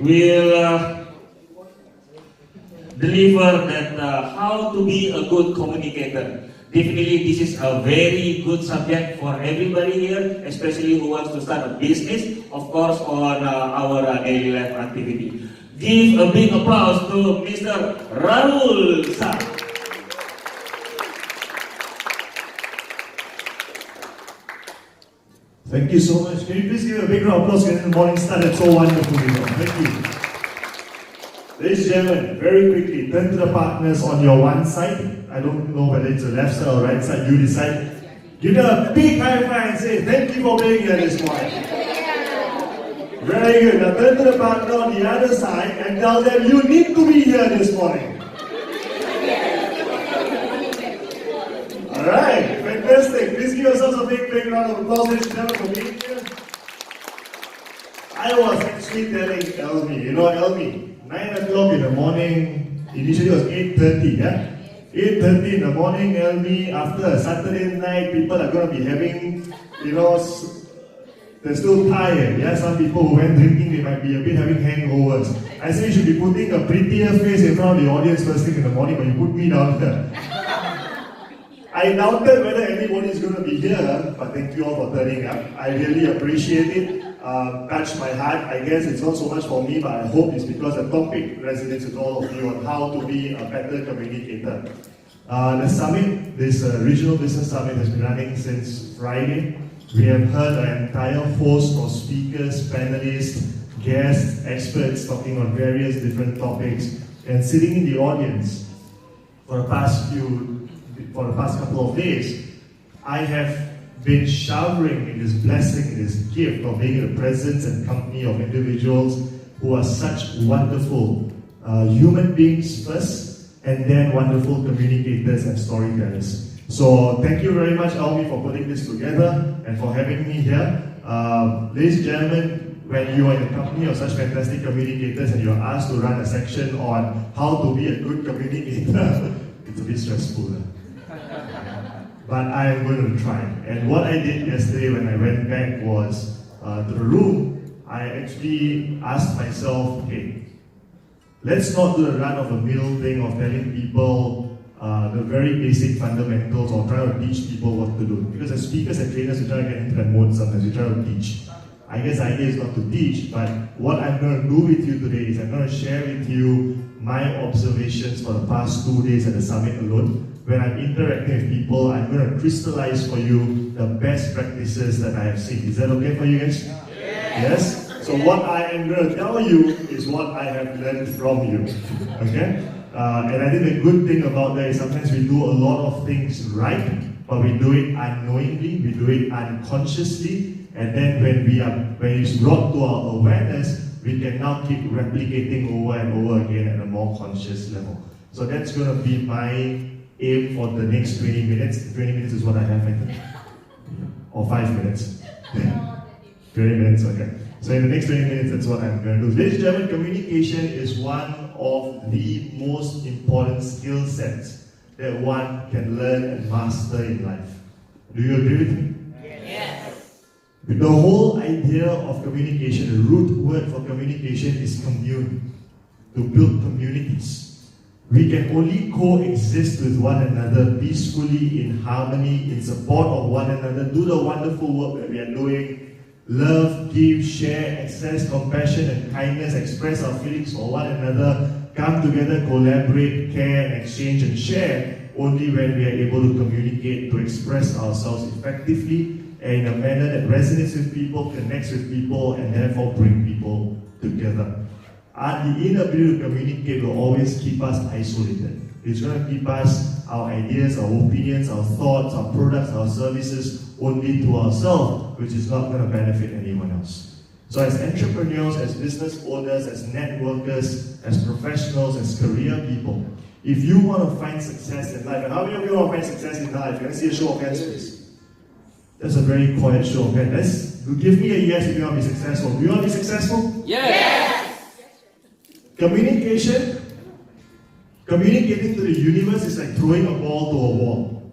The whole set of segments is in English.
will deliver that how to be a good communicator. Definitely, this is a very good subject for everybody here, especially who wants to start a business, of course, on our daily life activity. Give a big applause to Mr. Rahul Shah. Thank you so much. Can you please give a big round of applause getting the morning started so wonderfully? Thank you. Ladies and gentlemen, very quickly, turn to the partners on your one side. I don't know whether it's the left side or right side, you decide. Give them a big high five and say, thank you for being here this morning. Very good. Now turn to the partner on the other side and tell them you need to be here this morning. Alright, fantastic. Please give yourselves a big round of applause, ladies and gentlemen, for being here. I was actually telling Elmi, you know Elmi, 9 o'clock in the morning, initially it was 8:30, yeah? 8:30 in the morning, Elmi, after a Saturday night, people are going to be having, you know, they're still tired, yeah? Some people who went drinking, they might be a bit having hangovers. I say you should be putting a prettier face in front of the audience first thing in the morning, but you put me down here. I doubted whether anybody is going to be here, but thank you all for turning up. I really appreciate it. Touched my heart. I guess it's not so much for me, but I hope it's because the topic resonates with all of you on how to be a better communicator. The summit, this regional business summit, has been running since Friday. We have heard an entire host of speakers, panelists, guests, experts talking on various different topics, and sitting in the audience for the past couple of days, I have been showering in this blessing, in this gift of being in the presence and company of individuals who are such wonderful human beings first, and then wonderful communicators and storytellers. So thank you very much, Almi, for putting this together and for having me here. Ladies and gentlemen, when you are in the company of such fantastic communicators and you are asked to run a section on how to be a good communicator, it's a bit stressful. But I am going to try. And what I did yesterday when I went back was to the room, I actually asked myself, okay, let's not do the run-of-the-mill thing of telling people the very basic fundamentals or trying to teach people what to do. Because as speakers and trainers, we try to get into that mode sometimes, we try to teach. I guess the idea is not to teach, but what I'm going to do with you today is I'm going to share with you my observations for the past 2 days at the summit alone. When I'm interacting with people, I'm going to crystallize for you the best practices that I have seen. Is that okay for you guys? Yes? So what I am going to tell you is what I have learned from you. Okay? And I think the good thing about that is sometimes we do a lot of things right, but we do it unknowingly, we do it unconsciously, and then when it's brought to our awareness, we can now keep replicating over and over again at a more conscious level. So that's going to be my aim for the next 20 minutes. 20 minutes is what I have, I think. Or 5 minutes. 20 minutes, okay. So in the next 20 minutes, that's what I'm going to do. Ladies and gentlemen, communication is one of the most important skill sets that one can learn and master in life. Do you agree with me? Yes. The whole idea of communication, the root word for communication is commune, to build communities. We can only coexist with one another peacefully, in harmony, in support of one another, do the wonderful work that we are doing, love, give, share, express compassion and kindness, express our feelings for one another, come together, collaborate, care, and exchange and share, only when we are able to communicate, to express ourselves effectively and in a manner that resonates with people, connects with people, and therefore bring people together. And the inability to communicate will always keep us isolated. It's going to keep us, our ideas, our opinions, our thoughts, our products, our services only to ourselves, which is not going to benefit anyone else. So as entrepreneurs, as business owners, as networkers, as professionals, as career people, if you want to find success in life, and how many of you want to find success in life? Can I see a show of hands, please? That's a very quiet show of hands. Give me a yes if you want to be successful. Do you want to be successful? Yes. Communicating to the universe is like throwing a ball to a wall.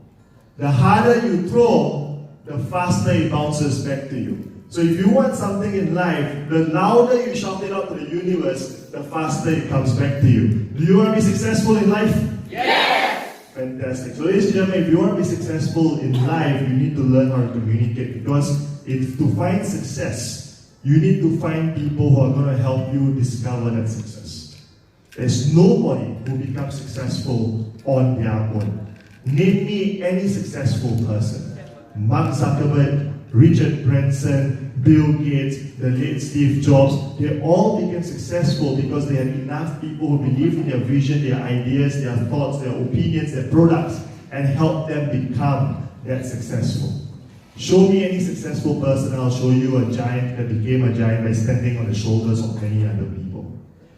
The harder you throw, the faster it bounces back to you. So if you want something in life, the louder you shout it out to the universe, the faster it comes back to you. Do you want to be successful in life? Yes! Fantastic. So ladies and gentlemen, if you want to be successful in life, you need to learn how to communicate, because to find success, you need to find people who are going to help you discover that success. There's nobody who becomes successful on their own. Name me any successful person. Mark Zuckerberg, Richard Branson, Bill Gates, the late Steve Jobs, they all became successful because they had enough people who believed in their vision, their ideas, their thoughts, their opinions, their products, and helped them become that successful. Show me any successful person, and I'll show you a giant that became a giant by standing on the shoulders of many other people.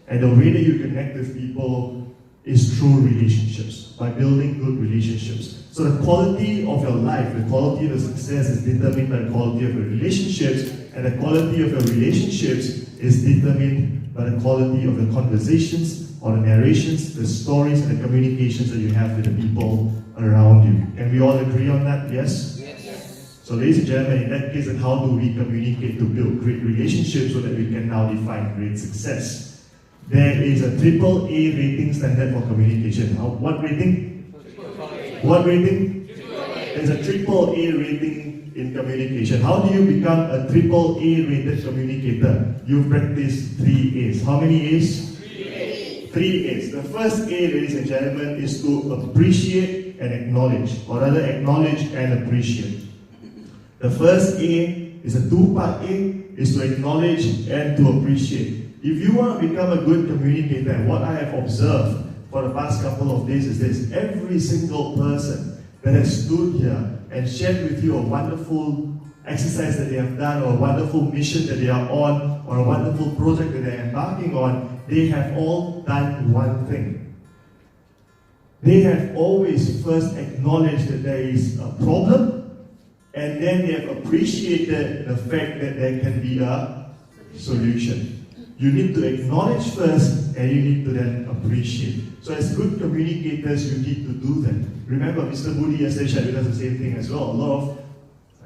And the way that you connect with people is through relationships, by building good relationships. So the quality of your life, the quality of your success is determined by the quality of your relationships, and the quality of your relationships is determined by the quality of the conversations or the narrations, the stories and the communications that you have with the people around you. Can we all agree on that? Yes? Yes. So ladies and gentlemen, in that case, then how do we communicate to build great relationships so that we can now define great success? There is a AAA rating standard for communication. What rating? What rating? There's a AAA rating in communication. How do you become a AAA rated communicator? You practice 3 A's. How many A's? 3 A's. The first A, ladies and gentlemen, is to appreciate and acknowledge, or rather acknowledge and appreciate. The first A is a 2-part A, is to acknowledge and to appreciate. If you want to become a good communicator, and what I have observed for the past couple of days is this: every single person that has stood here and shared with you a wonderful exercise that they have done, or a wonderful mission that they are on, or a wonderful project that they are embarking on, they have all done one thing. They have always first acknowledged that there is a problem, and then they have appreciated the fact that there can be a solution. You need to acknowledge first, and you need to then appreciate. So as good communicators, you need to do that. Remember, Mr. Moody yesterday shared with us the same thing as well. A lot of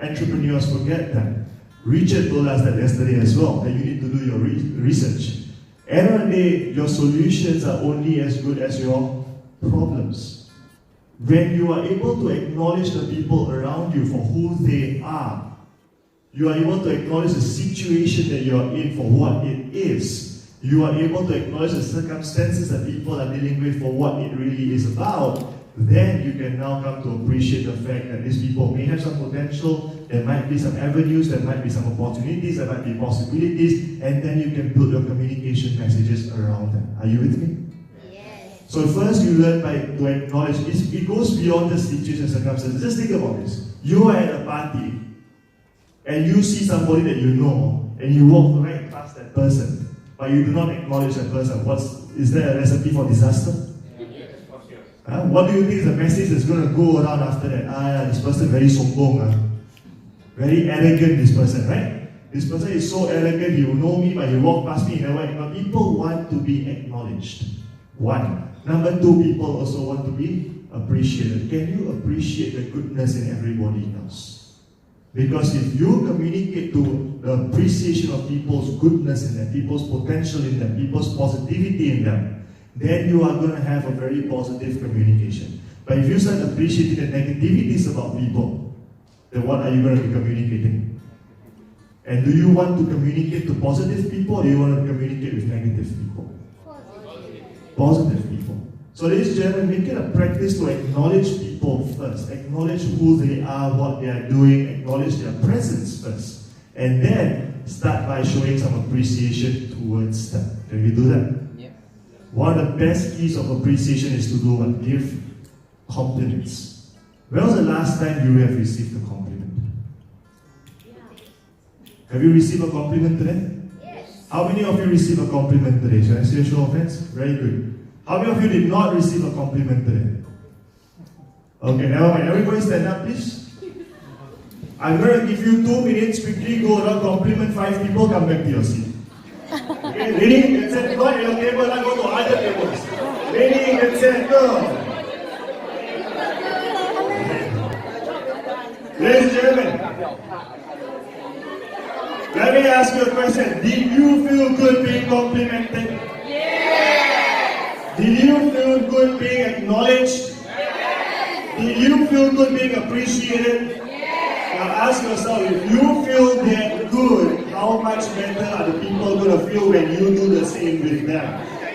entrepreneurs forget that. Richard told us that yesterday as well, that you need to do your research. End of the day, your solutions are only as good as your problems. When you are able to acknowledge the people around you for who they are, you are able to acknowledge the situation that you are in for what it is. You are able to acknowledge the circumstances that people are dealing with for what it really is about. Then you can now come to appreciate the fact that these people may have some potential, there might be some avenues, there might be some opportunities, there might be possibilities, and then you can build your communication messages around them. Are you with me? Yes. So first you learn to acknowledge, it goes beyond the situation and circumstances. Just think about this. You are at a party, and you see somebody that you know, and you walk right past that person, but you do not acknowledge that person. Is there a recipe for disaster? Yes, for sure. What do you think is the message that's going to go around after that? This person very sombong, very arrogant, this person, right? This person is so arrogant, he will know me, but he walk past me, but people want to be acknowledged. One. Number two, people also want to be appreciated. Can you appreciate the goodness in everybody else? Because if you communicate to the appreciation of people's goodness in them, people's potential in them, people's positivity in them, then you are going to have a very positive communication. But if you start appreciating the negativities about people, then what are you going to be communicating? And do you want to communicate to positive people, or do you want to communicate with negative people? Positive people. So ladies and gentlemen, make it a practice to acknowledge people first. Acknowledge who they are, what they are doing, acknowledge their presence first. And then start by showing some appreciation towards them. Can we do that? Yeah. One of the best keys of appreciation is to do what? Give compliments. When was the last time you have received a compliment? Have you received a compliment today? Yes. How many of you received a compliment today? Shall I see a show of hands? Very good. How many of you did not receive a compliment today? Okay, never mind. Everybody stand up, please. I'm going to give you 2 minutes. Quickly go around, compliment 5 people, come back to your seat. Okay, ready? Get set, not your table, I go to other tables. Ready? Get set, go. Ladies and gentlemen, Let me ask you a question. Did you feel good being complimented? Yes. Did you feel good being acknowledged? Yes. Did you feel good being appreciated? Yes. Now ask yourself, if you feel that good, how much better are the people going to feel when you do the same with them?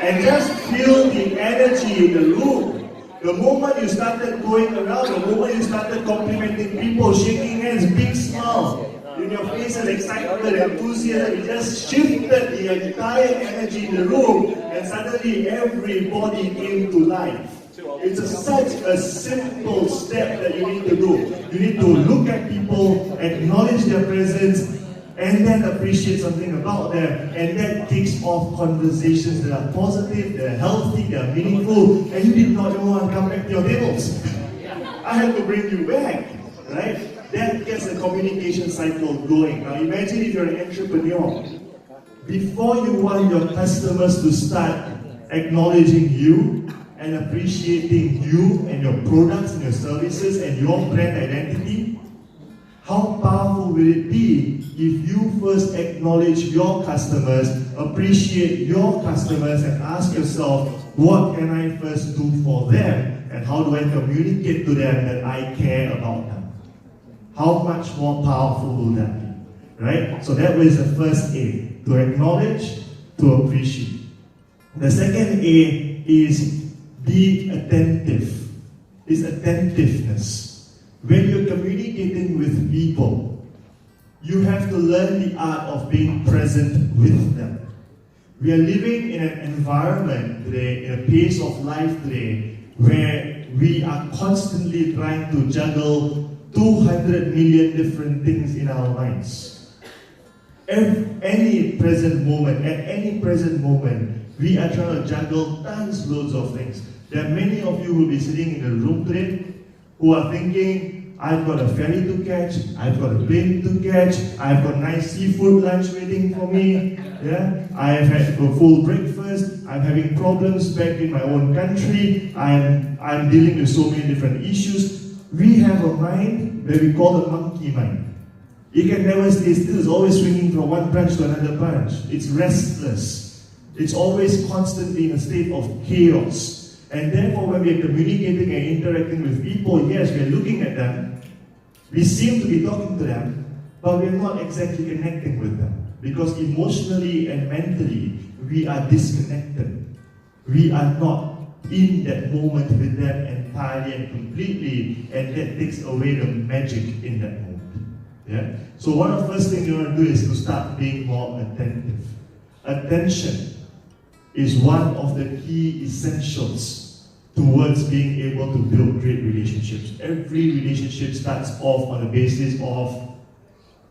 And just feel the energy in the room. The moment you started going around, the moment you started complimenting people, shaking hands, big smile in your faces, excitement, enthusiasm, it just shifted the entire energy in the room, and suddenly everybody came to life. It's such a simple step that you need to do. You need to look at people, acknowledge their presence, and then appreciate something about them, and that kicks off conversations that are positive, that are healthy, that are meaningful, and you did not even want to come back to your tables. I had to bring you back, right? That gets the communication cycle going. Now imagine if you're an entrepreneur. Before you want your customers to start acknowledging you and appreciating you and your products and your services and your brand identity, how powerful will it be if you first acknowledge your customers, appreciate your customers, and ask yourself, what can I first do for them, and how do I communicate to them that I care about them? How much more powerful will that be? Right? So that was the first A, to acknowledge, to appreciate. The second A is be attentive. It's attentiveness. When you're communicating with people, you have to learn the art of being present with them. We are living in an environment today, in a pace of life today, where we are constantly trying to juggle 200 million different things in our minds. At any present moment, we are trying to juggle loads of things. There are many of you who will be sitting in the room today who are thinking, I've got a ferry to catch, I've got a plane to catch, I've got nice seafood lunch waiting for me, yeah? I have had a full breakfast, I'm having problems back in my own country, I'm dealing with so many different issues. We have a mind that we call the monkey mind. It can never stay still, it's always swinging from one branch to another branch. It's restless. It's always constantly in a state of chaos. And therefore, when we are communicating and interacting with people, yes, we are looking at them, we seem to be talking to them, but we are not exactly connecting with them. Because emotionally and mentally, we are disconnected. We are not in that moment with them entirely and completely, and that takes away the magic in that moment. Yeah? So one of the first things you want to do is to start being more attentive. Attention is one of the key essentials towards being able to build great relationships. Every relationship starts off on the basis of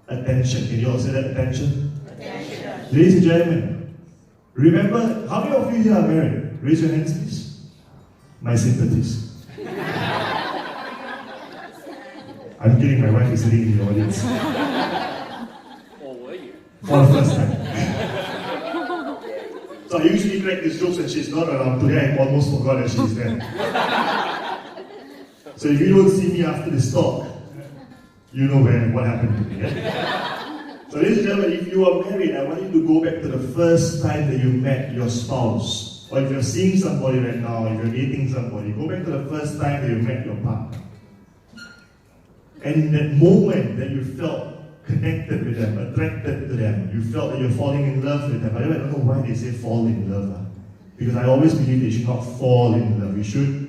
attention. Can you all say that? Attention? Attention. Ladies and gentlemen, remember, how many of you here are married? Raise your hands, please. My sympathies. I'm kidding, my wife is sitting in the audience. Or were you? For the first time. So I usually crack these jokes and she's not around. Today I almost forgot that she's there. So if you don't see me after this talk, you know what happened to me. Yeah? So ladies and gentlemen, if you are married, I want you to go back to the first time that you met your spouse. Or if you're seeing somebody right now, if you're dating somebody, go back to the first time that you met your partner. And in that moment that you felt connected with them, attracted to them, you felt that you're falling in love with them. By the way, I don't know why they say fall in love. Because I always believe they should not fall in love. You should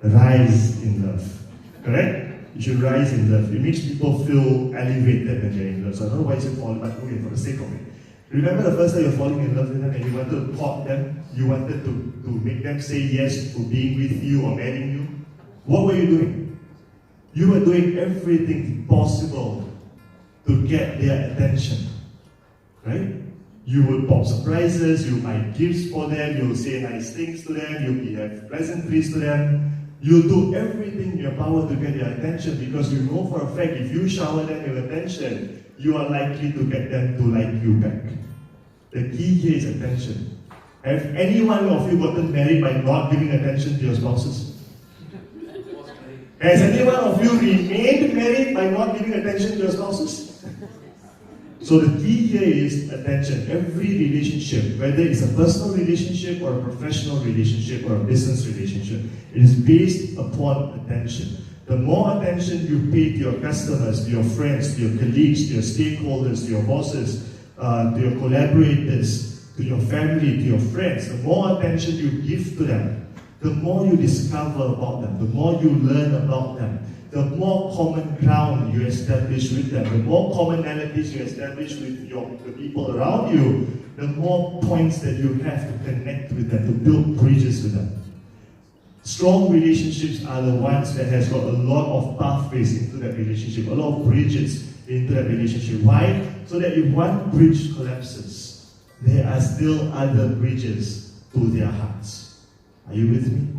rise in love. Correct? You should rise in love. It makes people feel elevated when they're in love. So I don't know why you say fall, but okay, for the sake of it. Remember the first time you're falling in love with them and you wanted to court them, you wanted to make them say yes to being with you or marrying you? What were you doing? You were doing everything possible to get their attention. Right? You would pop surprises, you buy gifts for them, you'll say nice things to them, you'll have pleasantries to them. You'll do everything in your power to get their attention because you know for a fact if you shower them with attention, you are likely to get them to like you back. The key here is attention. Have any one of you gotten married by not giving attention to your spouses? Has any one of you remained married by not giving attention to your spouses? So the key here is attention. Every relationship, whether it's a personal relationship or a professional relationship or a business relationship, it is based upon attention. The more attention you pay to your customers, to your friends, to your colleagues, to your stakeholders, to your bosses, to your collaborators, to your family, to your friends, the more attention you give to them, the more you discover about them, the more you learn about them, the more common ground you establish with them, the more commonalities you establish with the people around you, the more points that you have to connect with them, to build bridges with them. Strong relationships are the ones that has got a lot of pathways into that relationship, a lot of bridges into that relationship. Why? So that if one bridge collapses, there are still other bridges to their hearts. Are you with me?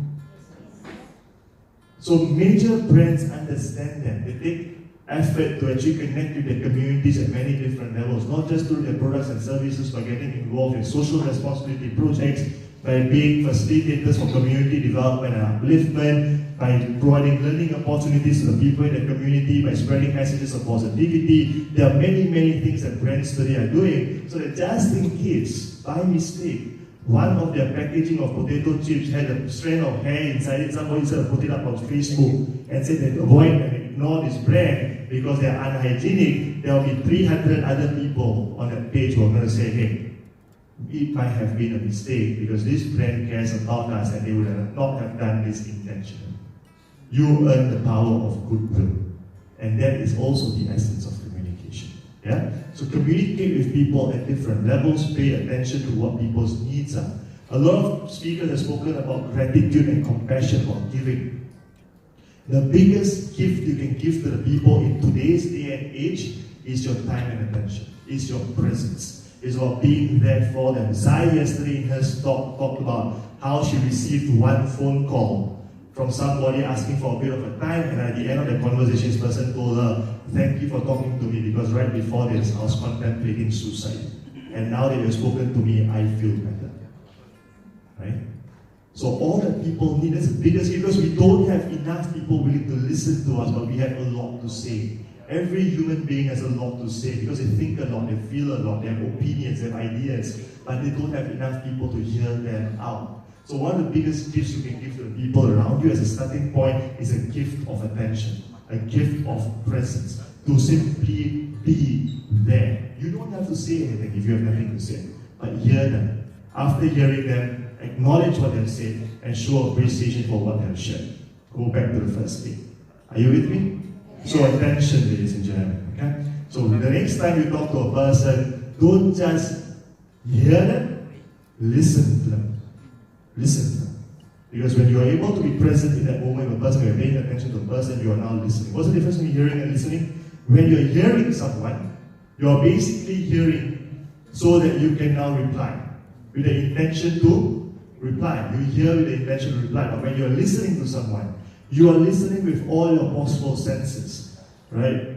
So major brands understand that. They take effort to actually connect with their communities at many different levels, not just through their products and services, but getting involved in social responsibility projects, by being facilitators for community development and upliftment, by providing learning opportunities to the people in the community, by spreading messages of positivity. There are many, many things that brands today are doing, so that just in case, by mistake, one of their packaging of potato chips had a strand of hair inside it, somebody said put it up on Facebook and said that avoid and ignore this brand because they are unhygienic, there will be 300 other people on that page who are going to say, hey, it might have been a mistake because this brand cares about us and they would not have done this intentionally. You earn the power of goodwill. And that is also the essence of communication. Yeah? So communicate with people at different levels, pay attention to what people's needs are. A lot of speakers have spoken about gratitude and compassion or giving. The biggest gift you can give to the people in today's day and age is your time and attention, is your presence. It's about being there for them. Zai yesterday in her talk talked about how she received one phone call from somebody asking for a bit of a time, and at the end of the conversation, this person told her, thank you for talking to me because right before this, I was contemplating suicide. And now that you've spoken to me, I feel better. Right? So all that people need is the biggest, because we don't have enough people willing to listen to us, but we have a lot to say. Every human being has a lot to say because they think a lot, they feel a lot, they have opinions, they have ideas, but they don't have enough people to hear them out. So one of the biggest gifts you can give to the people around you as a starting point is a gift of attention, a gift of presence, to simply be there. You don't have to say anything if you have nothing to say, but hear them. After hearing them, acknowledge what they've said and show appreciation for what they've shared. Go back to the first thing. Are you with me? So attention, ladies and gentlemen. Okay? So the next time you talk to a person, don't just hear them, listen to them. Listen to them. Because when you are able to be present in that moment with a person, when you're paying attention to a person, you are now listening. What's the difference between hearing and listening? When you're hearing someone, you're basically hearing so that you can now reply. With the intention to reply. You hear with the intention to reply. But when you're listening to someone, you are listening with all your possible senses. Right?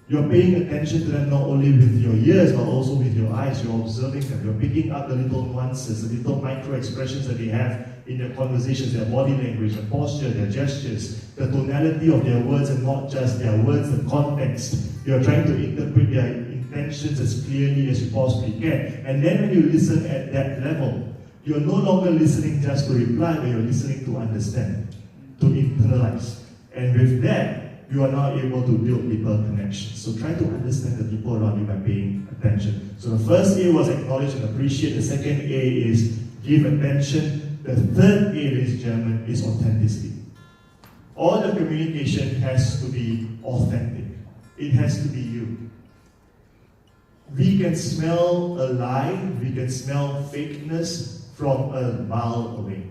You're paying attention to them not only with your ears, but also with your eyes. You're observing them. You're picking up the little nuances, the little micro expressions that they have in their conversations, their body language, their posture, their gestures, the tonality of their words, and not just their words, the context. You're trying to interpret their intentions as clearly as you possibly can. And then when you listen at that level, you're no longer listening just to reply, but you're listening to understand, to internalize. And with that, you are now able to build deeper connections. So try to understand the people around you by paying attention. So the first A was acknowledge and appreciate. The second A is give attention. The third A, ladies and gentlemen, is authenticity. All the communication has to be authentic. It has to be you. We can smell a lie, we can smell fakeness from a mile away.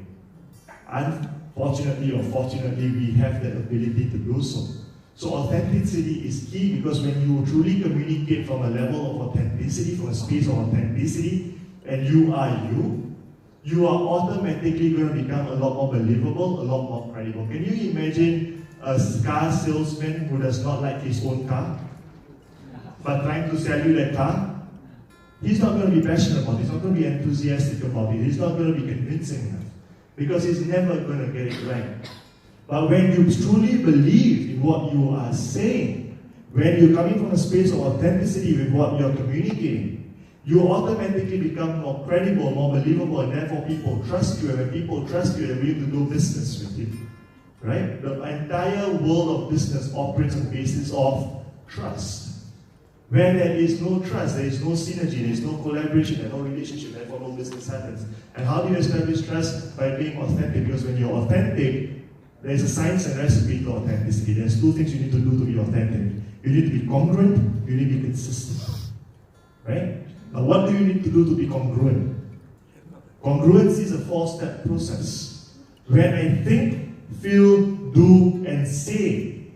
Unfortunately or fortunately, we have that ability to do so. So authenticity is key, because when you truly communicate from a level of authenticity, from a space of authenticity, and you are you are automatically going to become a lot more believable, a lot more credible. Can you imagine a car salesman who does not like his own car, but trying to sell you that car? He's not going to be passionate about it, he's not going to be enthusiastic about it, he's not going to be convincing enough, because he's never going to get it right. But when you truly believe in what you are saying, When you're coming from a space of authenticity with what you're communicating, you automatically become more credible, more believable, and therefore people trust you. And when people trust you, they're willing to do business with you. Right? The entire world of business operates on the basis of trust. When there is no trust, there is no synergy, there is no collaboration, and no relationship, therefore no business happens. And how do you establish trust? By being authentic. Because when you're authentic, there is a science and recipe to authenticity. There's two things you need to do to be authentic. You need to be congruent, you need to be consistent. Right? Now what do you need to do to be congruent? Congruency is a 4-step process. When I think, feel, do, and say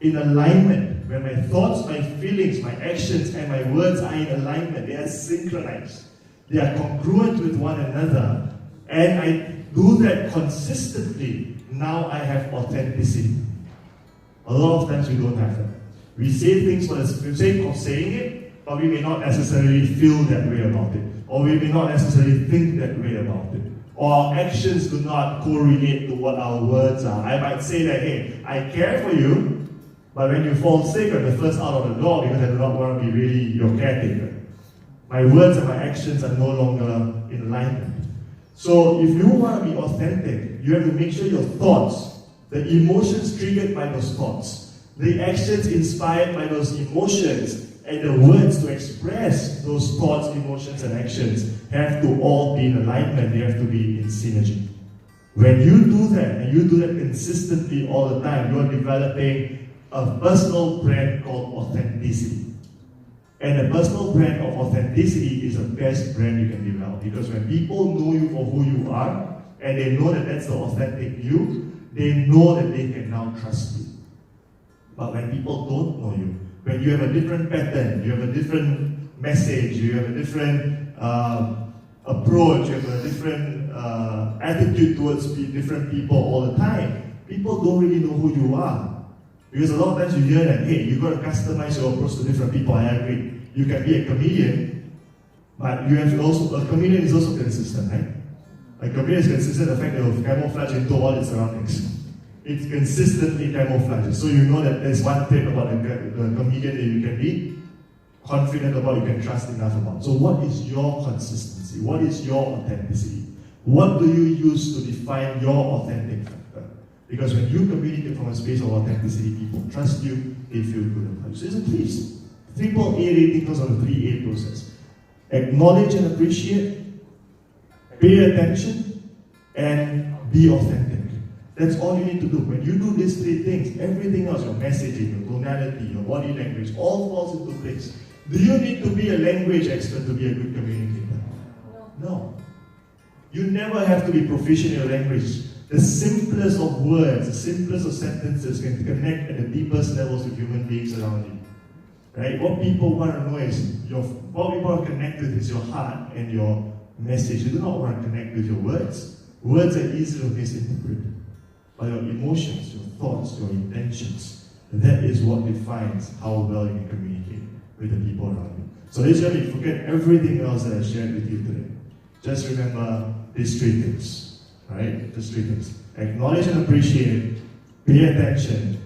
in alignment, when my thoughts, my feelings, my actions, and my words are in alignment, they are synchronized, they are congruent with one another, and I do that consistently, now I have authenticity. A lot of times we don't have that. We say things for the sake of saying it, but we may not necessarily feel that way about it, or we may not necessarily think that way about it. Or our actions do not correlate to what our words are. I might say that, hey, I care for you, but when you fall sick, I'm the first out of the door because I do not want to be really your caretaker. My words and my actions are no longer in alignment. So if you want to be authentic, you have to make sure your thoughts, the emotions triggered by those thoughts, the actions inspired by those emotions, and the words to express those thoughts, emotions, and actions have to all be in alignment. They have to be in synergy. When you do that, and you do that consistently all the time, you are developing a personal brand called authenticity. And a personal brand of authenticity is the best brand you can develop, because when people know you for who you are, and they know that that's the authentic you, they know that they can now trust you. But when people don't know you, when you have a different pattern, you have a different message, you have a different approach, you have a different attitude towards different people all the time, people don't really know who you are. Because a lot of times you hear that, hey, you've got to customize your approach to different people. I agree. You can be a comedian, but you have to also, a comedian is also consistent, right? A comedian is consistent in the fact that it will camouflage into all its surroundings. It's consistently camouflages. So you know that there's one trait about the comedian that you can be confident about, you can trust enough about. So what is your consistency? What is your authenticity? What do you use to define your authentic factor? Because when you communicate from a space of authenticity, people trust you, they feel good about you. So it's a triple A rating because of the 3A process. Acknowledge and appreciate, pay attention, and be authentic. That's all you need to do. When you do these 3 things, everything else, your messaging, your tonality, your body language, all falls into place. Do you need to be a language expert to be a good communicator? No. You never have to be proficient in your language. The simplest of words, the simplest of sentences can connect at the deepest levels with human beings around you. Right? What people want to know is, what people want to connect with is your heart and your message. You do not want to connect with your words. Words are easy to misinterpret. But your emotions, your thoughts, your intentions, that is what defines how well you can communicate with the people around you. So this year, forget everything else that I shared with you today. Just remember these 3 things. Right? Just 3 things. Acknowledge and appreciate, pay attention,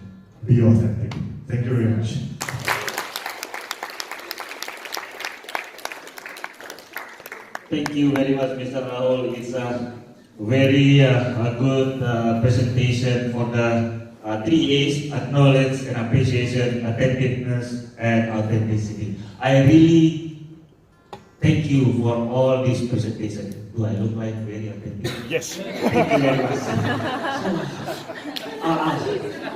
be authentic. Thank you very much. Thank you very much, Mr. Rahul. It's a very good presentation for the 3 A's: acknowledge and appreciation, attentiveness, and authenticity. I really thank you for all this presentation. Do I look like very authentic? Yes. Thank you very much. So,